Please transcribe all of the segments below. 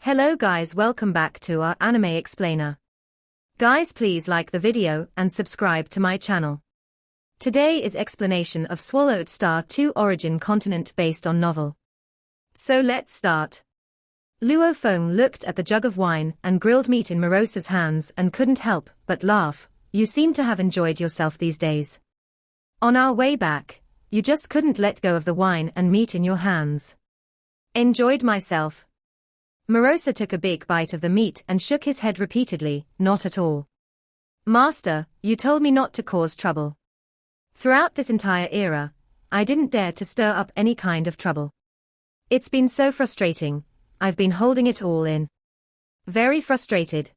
Hello guys, welcome back to our anime explainer. Guys, please like the video and subscribe to my channel. Today is explanation of Swallowed Star 2 origin continent based on novel. So let's start. Luo Feng looked at the jug of wine and grilled meat in Morosa's hands and couldn't help but laugh. You seem to have enjoyed yourself these days. On our way back, you just couldn't let go of the wine and meat in your hands. Enjoyed myself. Morosa took a big bite of the meat and shook his head repeatedly. Not at all. Master, you told me not to cause trouble. Throughout this entire era, I didn't dare to stir up any kind of trouble. It's been so frustrating, I've been holding it all in. Very frustrated.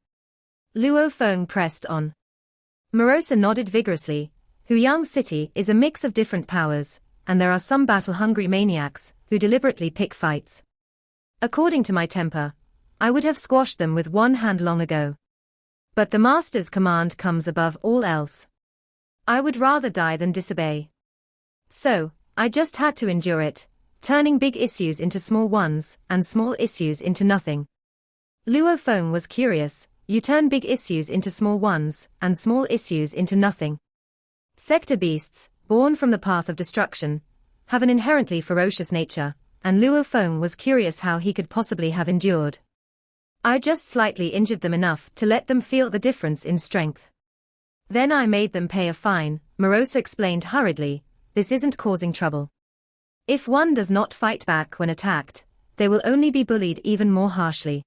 Luo Feng pressed on. Morosa nodded vigorously. Huyang City is a mix of different powers, and there are some battle-hungry maniacs who deliberately pick fights. According to my temper, I would have squashed them with one hand long ago. But the master's command comes above all else. I would rather die than disobey. So, I just had to endure it, turning big issues into small ones, and small issues into nothing. Luo Feng was curious. You turn big issues into small ones, and small issues into nothing. Sector beasts, born from the path of destruction, have an inherently ferocious nature, and Luo Feng was curious how he could possibly have endured. I just slightly injured them enough to let them feel the difference in strength. Then I made them pay a fine, Morosa explained hurriedly. This isn't causing trouble. If one does not fight back when attacked, they will only be bullied even more harshly.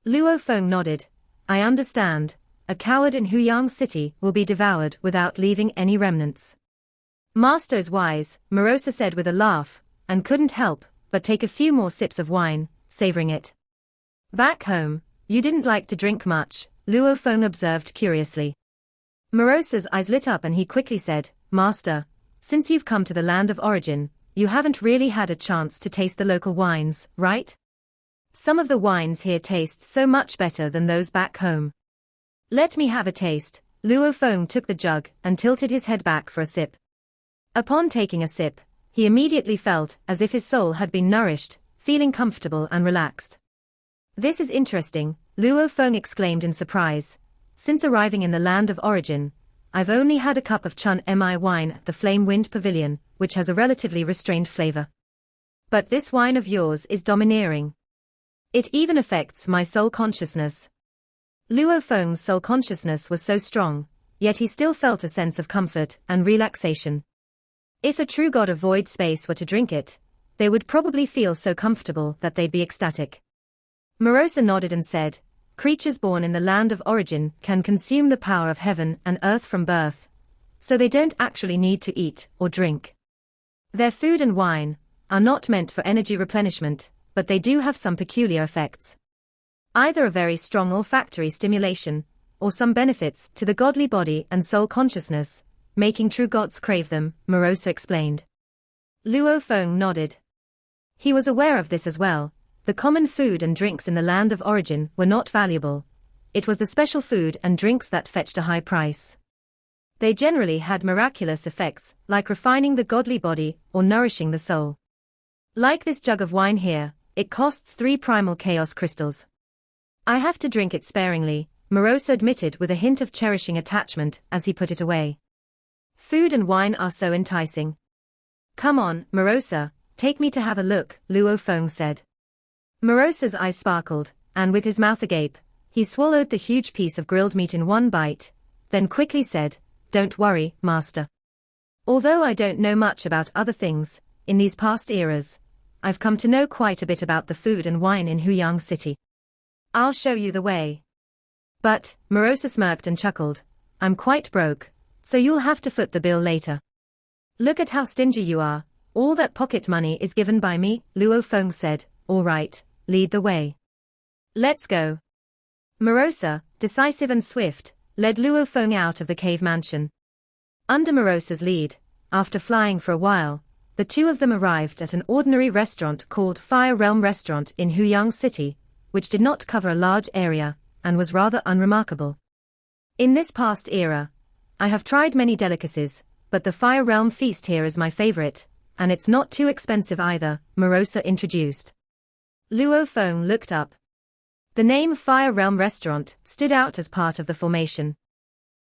Luo Feng nodded. I understand. A coward in Huyang City will be devoured without leaving any remnants. Master is wise, Morosa said with a laugh, and couldn't help but take a few more sips of wine, savoring it. Back home, you didn't like to drink much, Luo Feng observed curiously. Morosa's eyes lit up and he quickly said, Master, since you've come to the land of origin, you haven't really had a chance to taste the local wines, right? Some of the wines here taste so much better than those back home. Let me have a taste. Luo Feng took the jug and tilted his head back for a sip. Upon taking a sip, he immediately felt as if his soul had been nourished, feeling comfortable and relaxed. This is interesting, Luo Feng exclaimed in surprise. Since arriving in the land of origin, I've only had a cup of Chun Mi wine at the Flame Wind Pavilion, which has a relatively restrained flavor. But this wine of yours is domineering. It even affects my soul consciousness. Luo Feng's soul consciousness was so strong, yet he still felt a sense of comfort and relaxation. If a true god of void space were to drink it, they would probably feel so comfortable that they'd be ecstatic. Morosa nodded and said, creatures born in the land of origin can consume the power of heaven and earth from birth, so they don't actually need to eat or drink. Their food and wine are not meant for energy replenishment, but they do have some peculiar effects. Either a very strong olfactory stimulation, or some benefits to the godly body and soul consciousness, making true gods crave them, Morosa explained. Luo Feng nodded. He was aware of this as well. The common food and drinks in the land of origin were not valuable. It was the special food and drinks that fetched a high price. They generally had miraculous effects, like refining the godly body or nourishing the soul. Like this jug of wine here, it costs 3 primal chaos crystals. I have to drink it sparingly, Morosa admitted with a hint of cherishing attachment as he put it away. Food and wine are so enticing. Come on, Morosa, take me to have a look, Luo Feng said. Morosa's eyes sparkled, and with his mouth agape, he swallowed the huge piece of grilled meat in one bite, then quickly said, Don't worry, master. Although I don't know much about other things, in these past eras, I've come to know quite a bit about the food and wine in Huyang City. I'll show you the way. But, Morosa smirked and chuckled, I'm quite broke, so you'll have to foot the bill later. Look at how stingy you are, all that pocket money is given by me, Luo Feng said, all right, lead the way. Let's go. Morosa, decisive and swift, led Luo Feng out of the cave mansion. Under Morosa's lead, after flying for a while, the two of them arrived at an ordinary restaurant called Fire Realm Restaurant in Huyang City, which did not cover a large area, and was rather unremarkable. In this past era, I have tried many delicacies, but the Fire Realm feast here is my favorite, and it's not too expensive either, Morosa introduced. Luo Feng looked up. The name Fire Realm Restaurant stood out as part of the formation.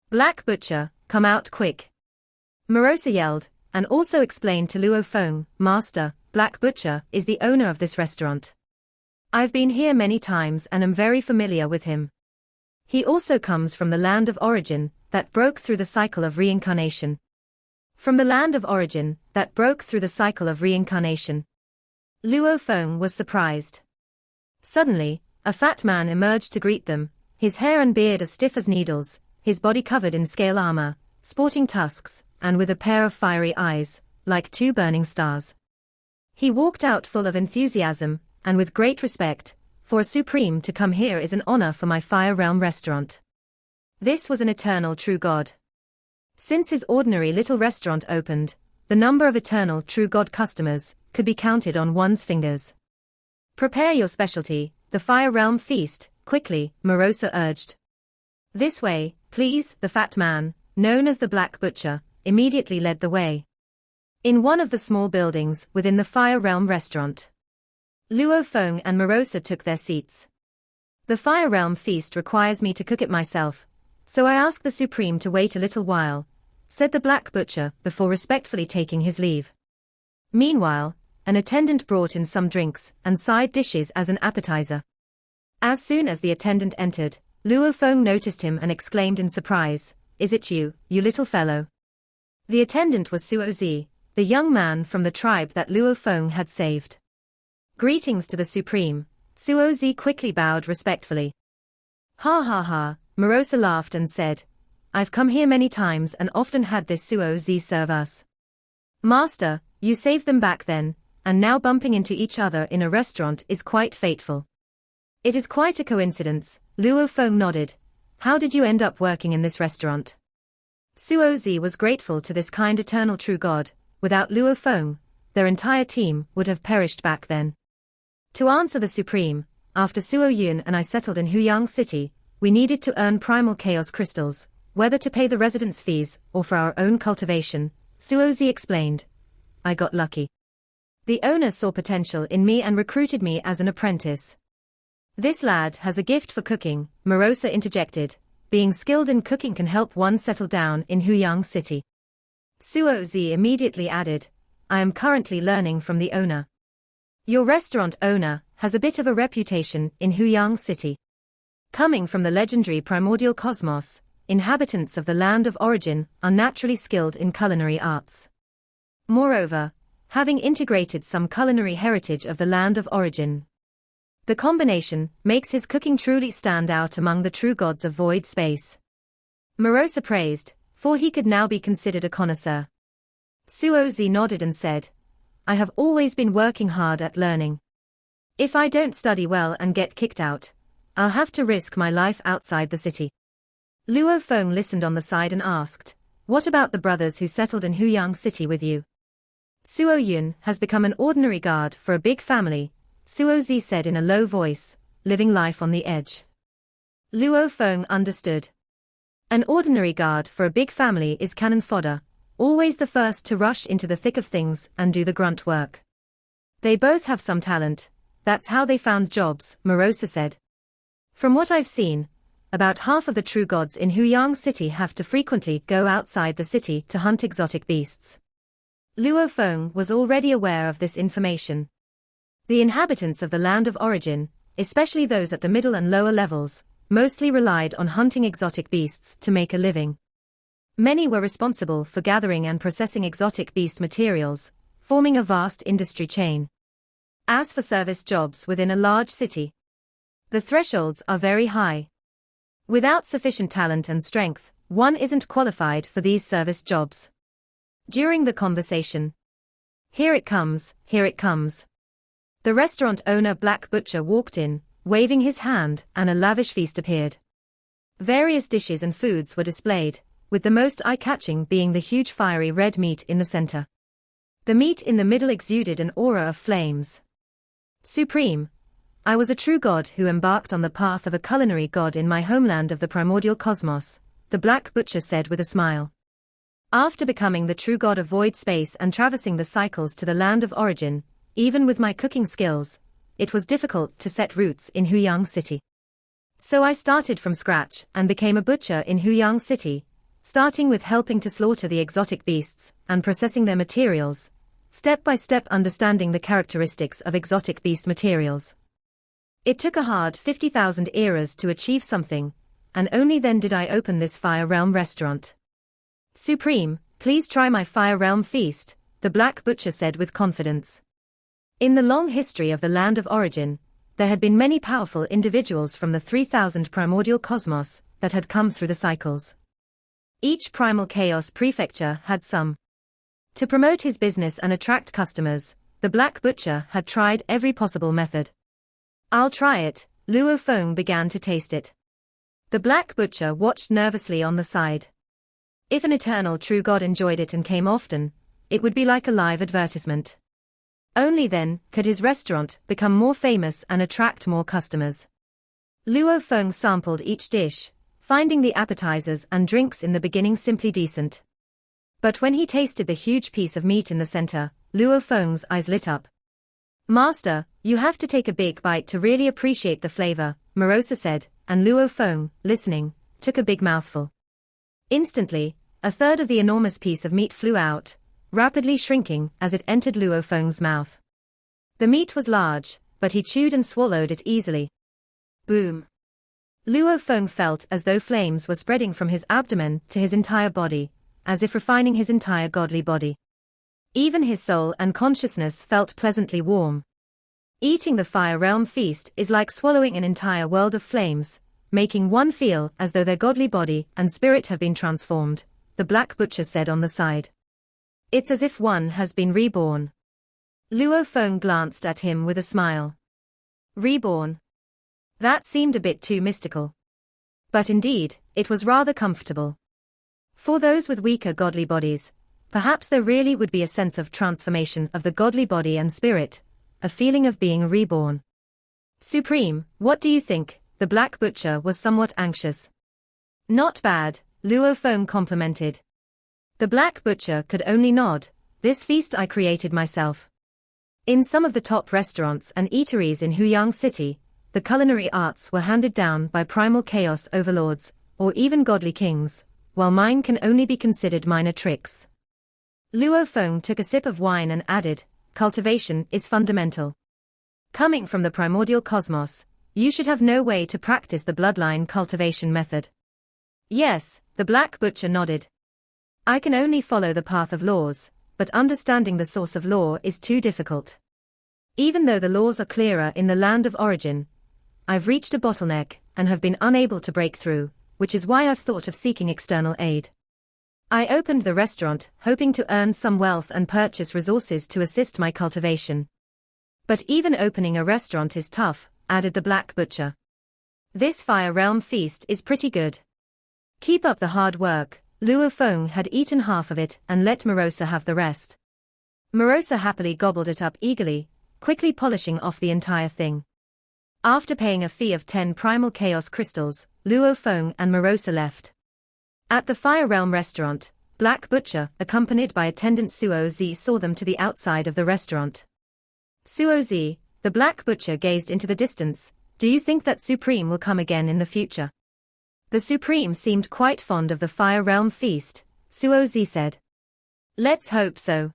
Black Butcher, come out quick. Morosa yelled, and also explained to Luo Feng, Master, Black Butcher is the owner of this restaurant. I've been here many times and am very familiar with him. He also comes from the land of origin that broke through the cycle of reincarnation. From the land of origin that broke through the cycle of reincarnation. Luo Feng was surprised. Suddenly, a fat man emerged to greet them, his hair and beard as stiff as needles, his body covered in scale armor, sporting tusks, and with a pair of fiery eyes, like two burning stars. He walked out full of enthusiasm, and with great respect, for a supreme to come here is an honor for my Fire Realm restaurant. This was an eternal true God. Since his ordinary little restaurant opened, the number of eternal true God customers could be counted on one's fingers. Prepare your specialty, the Fire Realm feast, quickly, Morosa urged. This way, please, the fat man, known as the Black Butcher, immediately led the way. In one of the small buildings within the Fire Realm restaurant, Luo Feng and Morosa took their seats. The Fire Realm feast requires me to cook it myself, so I ask the Supreme to wait a little while, said the Black Butcher before respectfully taking his leave. Meanwhile, an attendant brought in some drinks and side dishes as an appetizer. As soon as the attendant entered, Luo Feng noticed him and exclaimed in surprise, "Is it you, you little fellow?" The attendant was Suo Zi, the young man from the tribe that Luo Feng had saved. Greetings to the Supreme, Suo Zi quickly bowed respectfully. Ha ha ha, Morosa laughed and said, I've come here many times and often had this Suo Zi serve us. Master, you saved them back then, and now bumping into each other in a restaurant is quite fateful. It is quite a coincidence, Luo Feng nodded. How did you end up working in this restaurant? Suo Zi was grateful to this kind eternal true God. Without Luo Feng, their entire team would have perished back then. To answer the Supreme, after Suo Yun and I settled in Huyang City, we needed to earn primal chaos crystals, whether to pay the residence fees or for our own cultivation, Suo Zi explained. I got lucky. The owner saw potential in me and recruited me as an apprentice. This lad has a gift for cooking, Morosa interjected. Being skilled in cooking can help one settle down in Huyang City. Suo Zi immediately added, I am currently learning from the owner. Your restaurant owner has a bit of a reputation in Huyang City. Coming from the legendary primordial cosmos, inhabitants of the land of origin are naturally skilled in culinary arts. Moreover, having integrated some culinary heritage of the land of origin, the combination makes his cooking truly stand out among the true gods of void space. Morosa praised, for he could now be considered a connoisseur. Suo Zi nodded and said, I have always been working hard at learning. If I don't study well and get kicked out, I'll have to risk my life outside the city. Luo Feng listened on the side and asked, what about the brothers who settled in Huyang City with you? Suo Yun has become an ordinary guard for a big family, Suo Zi said in a low voice, living life on the edge. Luo Feng understood. An ordinary guard for a big family is cannon fodder, always the first to rush into the thick of things and do the grunt work. They both have some talent, that's how they found jobs, Morosa said. From what I've seen, about half of the true gods in Huyang City have to frequently go outside the city to hunt exotic beasts. Luo Feng was already aware of this information. The inhabitants of the land of origin, especially those at the middle and lower levels, mostly relied on hunting exotic beasts to make a living. Many were responsible for gathering and processing exotic beast materials, forming a vast industry chain. As for service jobs within a large city, the thresholds are very high. Without sufficient talent and strength, one isn't qualified for these service jobs. During the conversation, here it comes, here it comes. The restaurant owner Black Butcher walked in, waving his hand, and a lavish feast appeared. Various dishes and foods were displayed, with the most eye-catching being the huge fiery red meat in the center. The meat in the middle exuded an aura of flames. Supreme, I was a true god who embarked on the path of a culinary god in my homeland of the primordial cosmos, the Black Butcher said with a smile. After becoming the true god of void space and traversing the cycles to the land of origin, even with my cooking skills, it was difficult to set roots in Huyang City. So I started from scratch and became a butcher in Huyang City, starting with helping to slaughter the exotic beasts and processing their materials, step by step understanding the characteristics of exotic beast materials. It took a hard 50,000 eras to achieve something, and only then did I open this Fire Realm restaurant. Supreme, please try my Fire Realm feast, the Black Butcher said with confidence. In the long history of the land of origin, there had been many powerful individuals from the 3,000 primordial cosmos that had come through the cycles. Each primal chaos prefecture had some. To promote his business and attract customers, the Black Butcher had tried every possible method. I'll try it, Luo Feng began to taste it. The Black Butcher watched nervously on the side. If an eternal true god enjoyed it and came often, it would be like a live advertisement. Only then could his restaurant become more famous and attract more customers. Luo Feng sampled each dish, finding the appetizers and drinks in the beginning simply decent. But when he tasted the huge piece of meat in the center, Luo Feng's eyes lit up. Master, you have to take a big bite to really appreciate the flavor, Morosa said, and Luo Feng, listening, took a big mouthful. Instantly, a third of the enormous piece of meat flew out, rapidly shrinking as it entered Luo Feng's mouth. The meat was large, but he chewed and swallowed it easily. Boom. Luo Feng felt as though flames were spreading from his abdomen to his entire body, as if refining his entire godly body. Even his soul and consciousness felt pleasantly warm. Eating the Fire Realm feast is like swallowing an entire world of flames, making one feel as though their godly body and spirit have been transformed, the Black Butcher said on the side. It's as if one has been reborn. Luo Feng glanced at him with a smile. Reborn? That seemed a bit too mystical. But indeed, it was rather comfortable. For those with weaker godly bodies, perhaps there really would be a sense of transformation of the godly body and spirit, a feeling of being reborn. Supreme, what do you think? The Black Butcher was somewhat anxious. Not bad, Luo Feng complimented. The Black Butcher could only nod. This feast I created myself. In some of the top restaurants and eateries in Huyang City, the culinary arts were handed down by primal chaos overlords, or even godly kings, while mine can only be considered minor tricks. Luo Feng took a sip of wine and added, cultivation is fundamental. Coming from the primordial cosmos, you should have no way to practice the bloodline cultivation method. Yes, the Black Butcher nodded. I can only follow the path of laws, but understanding the source of law is too difficult. Even though the laws are clearer in the land of origin, I've reached a bottleneck and have been unable to break through, which is why I've thought of seeking external aid. I opened the restaurant hoping to earn some wealth and purchase resources to assist my cultivation. But even opening a restaurant is tough, added the Black Butcher. This Fire Realm feast is pretty good. Keep up the hard work. Luo Feng had eaten half of it and let Morosa have the rest. Morosa happily gobbled it up eagerly, quickly polishing off the entire thing. After paying a fee of 10 primal chaos crystals, Luo Feng and Morosa left. At the Fire Realm restaurant, Black Butcher, accompanied by attendant Suo Zi, saw them to the outside of the restaurant. Suo Zi, the Black Butcher gazed into the distance. Do you think that Supreme will come again in the future? The Supreme seemed quite fond of the Fire Realm feast, Suo Zi said. Let's hope so.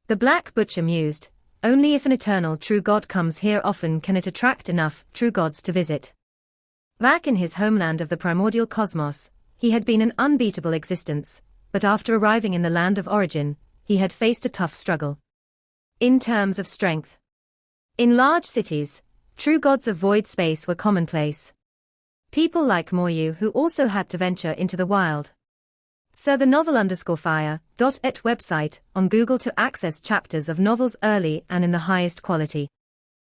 The Black Butcher mused, only if an eternal true god comes here often can it attract enough true gods to visit. Back in his homeland of the primordial cosmos, he had been an unbeatable existence, but after arriving in the land of origin, he had faced a tough struggle. In terms of strength. In large cities, true gods of void space were commonplace. People like Moyu who also had to venture into the wild. Sir the novel_fire.et website on Google to access chapters of novels early and in the highest quality.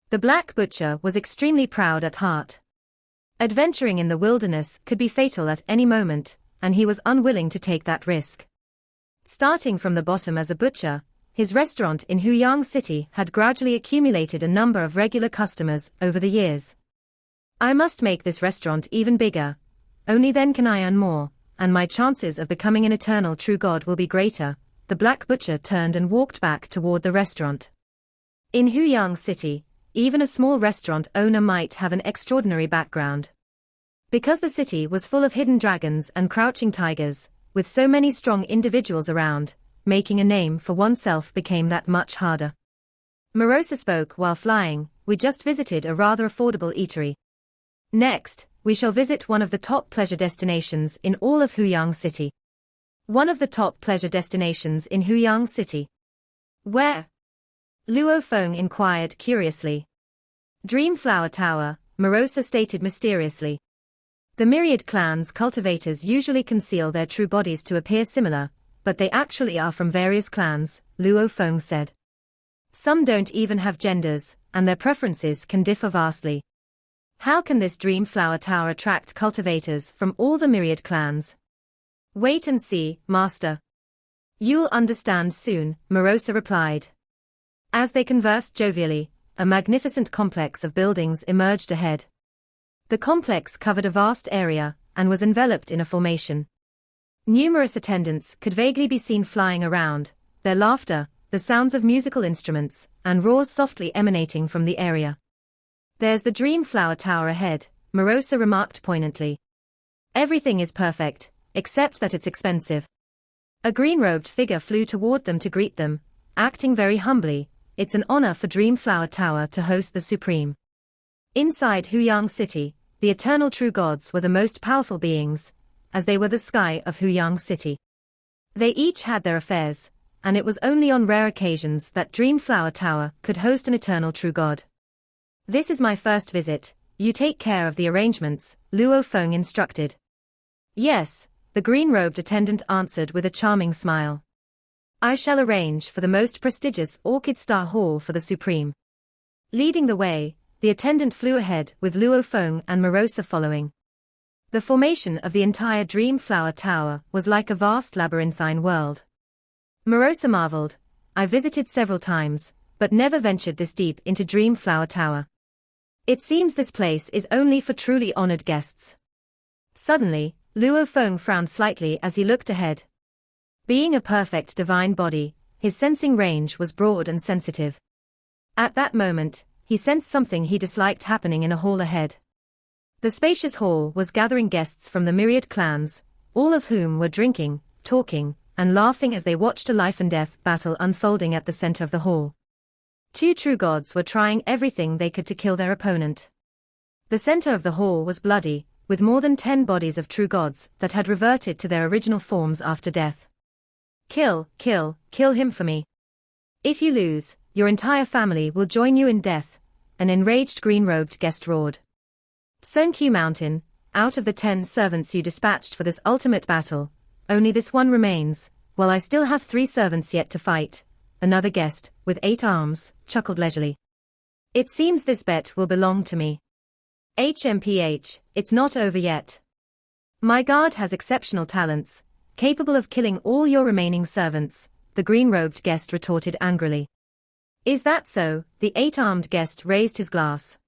The Black Butcher was extremely proud at heart. Adventuring in the wilderness could be fatal at any moment, and he was unwilling to take that risk. Starting from the bottom as a butcher, his restaurant in Huyang City had gradually accumulated a number of regular customers over the years. I must make this restaurant even bigger. Only then can I earn more, and my chances of becoming an eternal true god will be greater. The Black Butcher turned and walked back toward the restaurant. In Huyang City, even a small restaurant owner might have an extraordinary background. Because the city was full of hidden dragons and crouching tigers, with so many strong individuals around, making a name for oneself became that much harder. Morosa spoke while flying. We just visited a rather affordable eatery. Next, we shall visit one of the top pleasure destinations in all of Huyang City. One of the top pleasure destinations in Huyang City. Where? Luo Feng inquired curiously. Dream Flower Tower, Morosa stated mysteriously. The myriad clans cultivators usually conceal their true bodies to appear similar, but they actually are from various clans, Luo Feng said. Some don't even have genders, and their preferences can differ vastly. How can this Dream Flower Tower attract cultivators from all the myriad clans? Wait and see, Master. You'll understand soon, Morosa replied. As they conversed jovially, a magnificent complex of buildings emerged ahead. The complex covered a vast area, and was enveloped in a formation. Numerous attendants could vaguely be seen flying around, their laughter, the sounds of musical instruments, and roars softly emanating from the area. There's the Dream Flower Tower ahead, Morosa remarked poignantly. Everything is perfect, except that it's expensive. A green-robed figure flew toward them to greet them, acting very humbly. It's an honor for Dream Flower Tower to host the Supreme. Inside Huyang City, the eternal true gods were the most powerful beings, as they were the sky of Huyang City. They each had their affairs, and it was only on rare occasions that Dream Flower Tower could host an eternal true god. This is my first visit, you take care of the arrangements, Luo Feng instructed. Yes, the green-robed attendant answered with a charming smile. I shall arrange for the most prestigious Orchid Star Hall for the Supreme. Leading the way, the attendant flew ahead with Luo Feng and Morosa following. The formation of the entire Dream Flower Tower was like a vast labyrinthine world. Morosa marveled. I visited several times, but never ventured this deep into Dream Flower Tower. It seems this place is only for truly honored guests. Suddenly, Luo Feng frowned slightly as he looked ahead. Being a perfect divine body, his sensing range was broad and sensitive. At that moment, he sensed something he disliked happening in a hall ahead. The spacious hall was gathering guests from the myriad clans, all of whom were drinking, talking, and laughing as they watched a life-and-death battle unfolding at the center of the hall. Two true gods were trying everything they could to kill their opponent. The center of the hall was bloody, with more than 10 bodies of true gods that had reverted to their original forms after death. Kill him for me. If you lose, your entire family will join you in death, an enraged green-robed guest roared. Sunq Mountain, out of the 10 servants you dispatched for this ultimate battle, only this one remains, while I still have 3 servants yet to fight. Another guest, with 8 arms, chuckled leisurely. It seems this bet will belong to me. HMPH, it's not over yet. My guard has exceptional talents, capable of killing all your remaining servants, the green-robed guest retorted angrily. Is that so? The 8-armed guest raised his glass.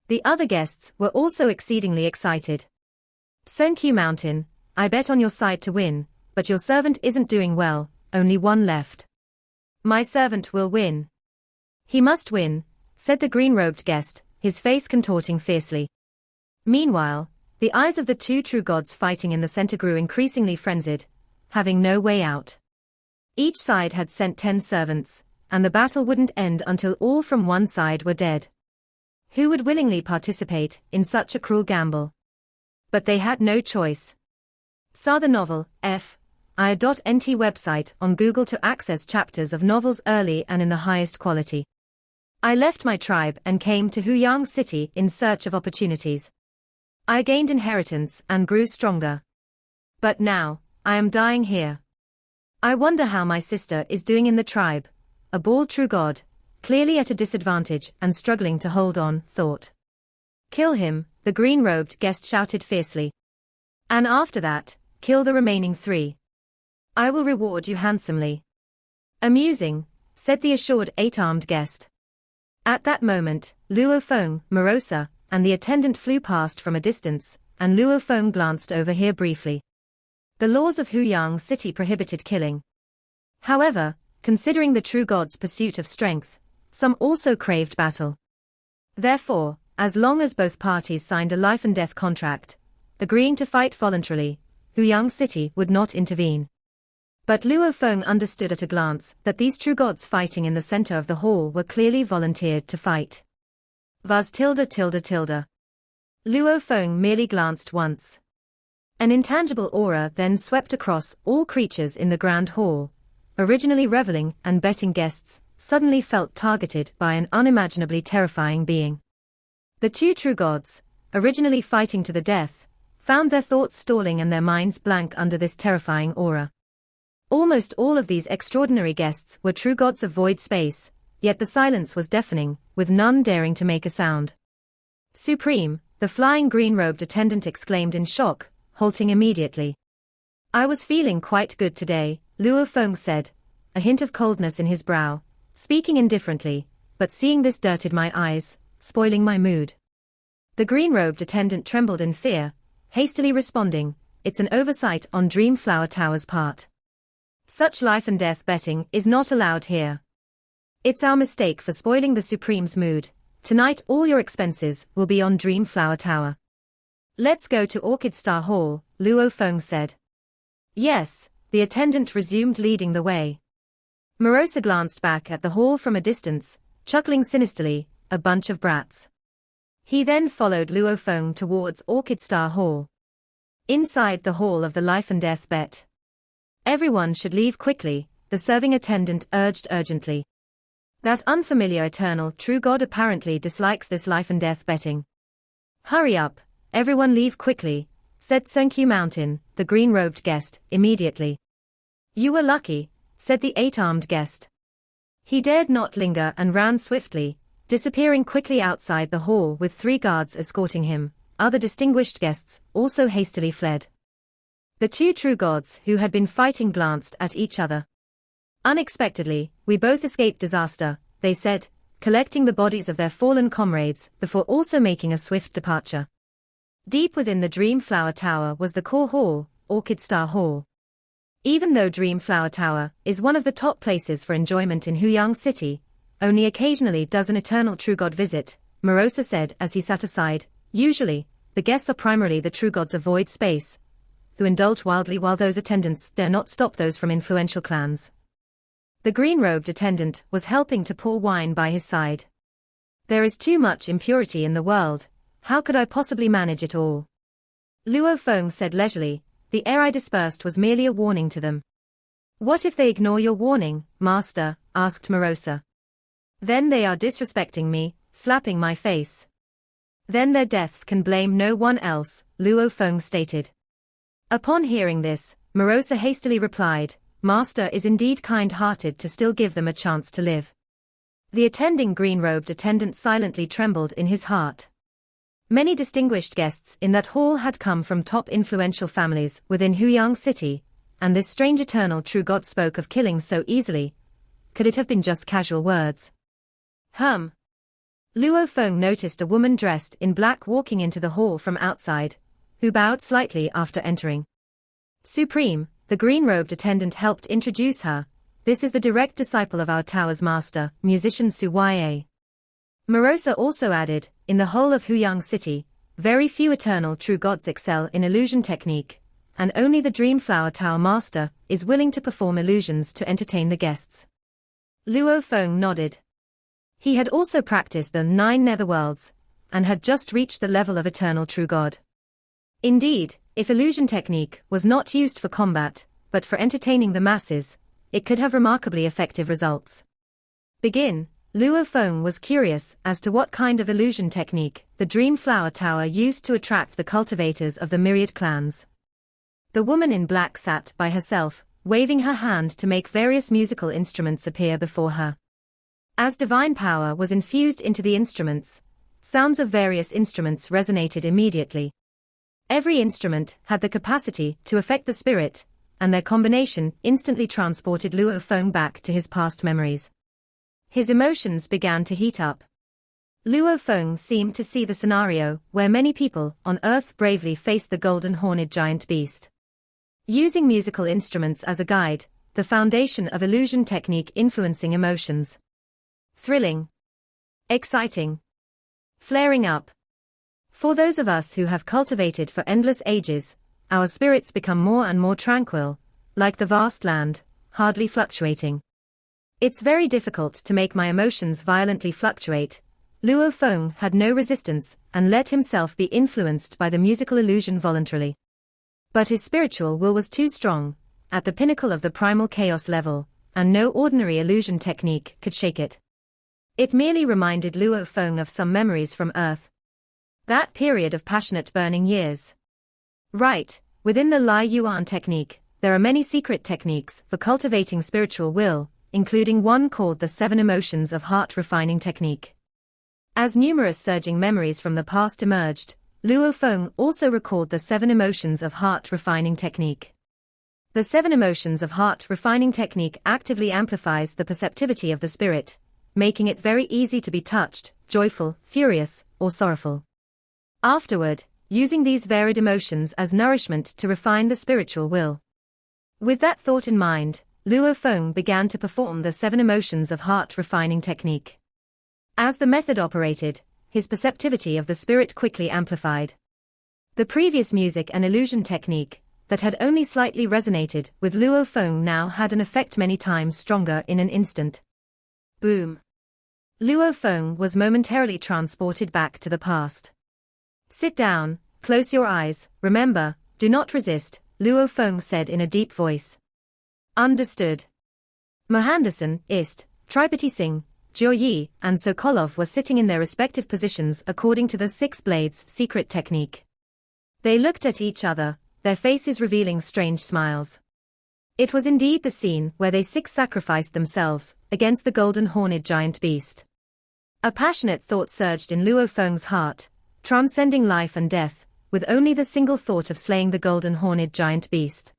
The other guests were also exceedingly excited. Sunq Mountain, I bet on your side to win, but your servant isn't doing well, only one left. My servant will win. He must win, said the green-robed guest, his face contorting fiercely. Meanwhile, the eyes of the 2 true gods fighting in the center grew increasingly frenzied, having no way out. Each side had sent 10 servants, and the battle wouldn't end until all from one side were dead. Who would willingly participate in such a cruel gamble? But they had no choice. Saw the novel, F.I.nt website on Google to access chapters of novels early and in the highest quality. I left my tribe and came to Huyang City in search of opportunities. I gained inheritance and grew stronger. But now, I am dying here. I wonder how my sister is doing in the tribe, a bald true god, clearly at a disadvantage and struggling to hold on, thought. Kill him, the green-robed guest shouted fiercely. And after that, kill the remaining 3. I will reward you handsomely. Amusing, said the assured 8-armed guest. At that moment, Luo Feng, Morosa, and the attendant flew past from a distance, and Luo Feng glanced over here briefly. The laws of Huyang City prohibited killing. However, considering the true god's pursuit of strength, some also craved battle. Therefore, as long as both parties signed a life-and-death contract, agreeing to fight voluntarily. Huyang City would not intervene. But Luo Feng understood at a glance that these true gods fighting in the center of the hall were clearly volunteered to fight. Vaz tilde tilde tilde. Luo Feng merely glanced once. An intangible aura then swept across all creatures in the grand hall. Originally reveling and betting guests suddenly felt targeted by an unimaginably terrifying being. The two true gods, originally fighting to the death, found their thoughts stalling and their minds blank under this terrifying aura. Almost all of these extraordinary guests were true gods of void space, yet the silence was deafening, with none daring to make a sound. Supreme, the flying green-robed attendant exclaimed in shock, halting immediately. I was feeling quite good today, Luo Feng said, a hint of coldness in his brow, speaking indifferently, but seeing this dirted my eyes, spoiling my mood. The green-robed attendant trembled in fear, hastily responding, it's an oversight on Dreamflower Tower's part. Such life and death betting is not allowed here. It's our mistake for spoiling the Supreme's mood. Tonight all your expenses will be on Dreamflower Tower. Let's go to Orchid Star Hall, Luo Feng said. Yes, the attendant resumed leading the way. Morosa glanced back at the hall from a distance, chuckling sinisterly, a bunch of brats. He then followed Luo Feng towards Orchid Star Hall. Inside the hall of the life and death bet. Everyone should leave quickly, the serving attendant urged urgently. That unfamiliar eternal true god apparently dislikes this life and death betting. Hurry up, everyone leave quickly, said Senkyu Mountain, the green-robed guest, immediately. You were lucky, said the eight-armed guest. He dared not linger and ran swiftly, disappearing quickly outside the hall with 3 guards escorting him. Other distinguished guests also hastily fled. The two true gods who had been fighting glanced at each other. Unexpectedly, we both escaped disaster, they said, collecting the bodies of their fallen comrades before also making a swift departure. Deep within the Dreamflower Tower was the core hall, Orchid Star Hall. Even though Dreamflower Tower is one of the top places for enjoyment in Huyang City, only occasionally does an eternal true god visit, Morosa said as he sat aside. Usually, the guests are primarily the true gods of void space, who indulge wildly while those attendants dare not stop those from influential clans. The green-robed attendant was helping to pour wine by his side. There is too much impurity in the world. How could I possibly manage it all? Luo Feng said leisurely, the air I dispersed was merely a warning to them. What if they ignore your warning, master? Asked Morosa. Then they are disrespecting me, slapping my face. Then their deaths can blame no one else, Luo Feng stated. Upon hearing this, Morosa hastily replied, Master is indeed kind-hearted to still give them a chance to live. The attending green-robed attendant silently trembled in his heart. Many distinguished guests in that hall had come from top influential families within Huyang City, and this strange eternal true god spoke of killing so easily. Could it have been just casual words? Luo Feng noticed a woman dressed in black walking into the hall from outside, who bowed slightly after entering. Supreme, the green-robed attendant helped introduce her. This is the direct disciple of our tower's master, musician Su Ya. Morosa also added, in the whole of Huyang City, very few eternal true gods excel in illusion technique, and only the Dreamflower Tower master is willing to perform illusions to entertain the guests. Luo Feng nodded. He had also practiced the 9 netherworlds, and had just reached the level of eternal true god. Indeed, if illusion technique was not used for combat, but for entertaining the masses, it could have remarkably effective results. Luo Feng was curious as to what kind of illusion technique the Dreamflower Tower used to attract the cultivators of the myriad clans. The woman in black sat by herself, waving her hand to make various musical instruments appear before her. As divine power was infused into the instruments, sounds of various instruments resonated immediately. Every instrument had the capacity to affect the spirit, and their combination instantly transported Luo Feng back to his past memories. His emotions began to heat up. Luo Feng seemed to see the scenario where many people on Earth bravely faced the golden-horned giant beast. Using musical instruments as a guide, the foundation of illusion technique influencing emotions. Thrilling. Exciting. Flaring up. For those of us who have cultivated for endless ages, our spirits become more and more tranquil, like the vast land, hardly fluctuating. It's very difficult to make my emotions violently fluctuate. Luo Feng had no resistance and let himself be influenced by the musical illusion voluntarily. But his spiritual will was too strong, at the pinnacle of the primal chaos level, and no ordinary illusion technique could shake it. It merely reminded Luo Feng of some memories from Earth. That period of passionate burning years. Right, within the Lai Yuan technique, there are many secret techniques for cultivating spiritual will, including one called the 7 emotions of heart refining technique. As numerous surging memories from the past emerged, Luo Feng also recalled the 7 emotions of heart refining technique. The 7 emotions of heart refining technique actively amplifies the perceptivity of the spirit, making it very easy to be touched, joyful, furious, or sorrowful. Afterward, using these varied emotions as nourishment to refine the spiritual will. With that thought in mind, Luo Feng began to perform the 7 emotions of heart refining technique. As the method operated, his perceptivity of the spirit quickly amplified. The previous music and illusion technique, that had only slightly resonated with Luo Feng, now had an effect many times stronger in an instant. Boom. Luo Feng was momentarily transported back to the past. Sit down, close your eyes, remember, do not resist, Luo Feng said in a deep voice. Understood. Mohandasan, Ist, Tripati Singh, Jiu Yi, and Sokolov were sitting in their respective positions according to the 6 Blades secret technique. They looked at each other, their faces revealing strange smiles. It was indeed the scene where they 6 sacrificed themselves against the golden horned giant beast. A passionate thought surged in Luo Feng's heart, transcending life and death, with only the single thought of slaying the golden horned giant beast.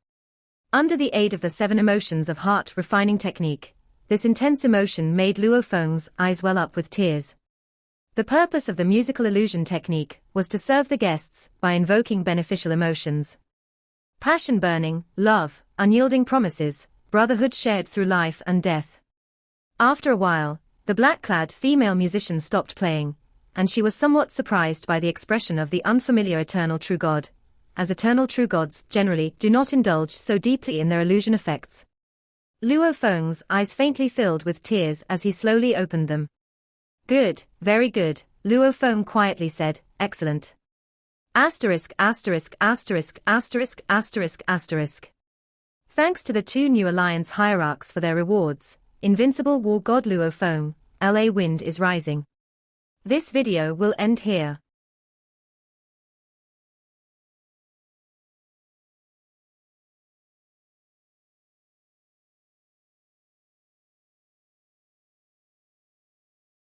Under the aid of the 7 emotions of heart refining technique, this intense emotion made Luo Feng's eyes well up with tears. The purpose of the musical illusion technique was to serve the guests by invoking beneficial emotions. Passion burning, love, unyielding promises, brotherhood shared through life and death. After a while, the black-clad female musician stopped playing, and she was somewhat surprised by the expression of the unfamiliar eternal true God, as eternal true gods generally do not indulge so deeply in their illusion effects. Luo Feng's eyes faintly filled with tears as he slowly opened them. Good, very good, Luo Feng quietly said, excellent. Asterisk asterisk asterisk asterisk asterisk asterisk. Thanks to the 2 new alliance hierarchs for their rewards, Invincible War God Luo Feng, LA Wind is rising. This video will end here.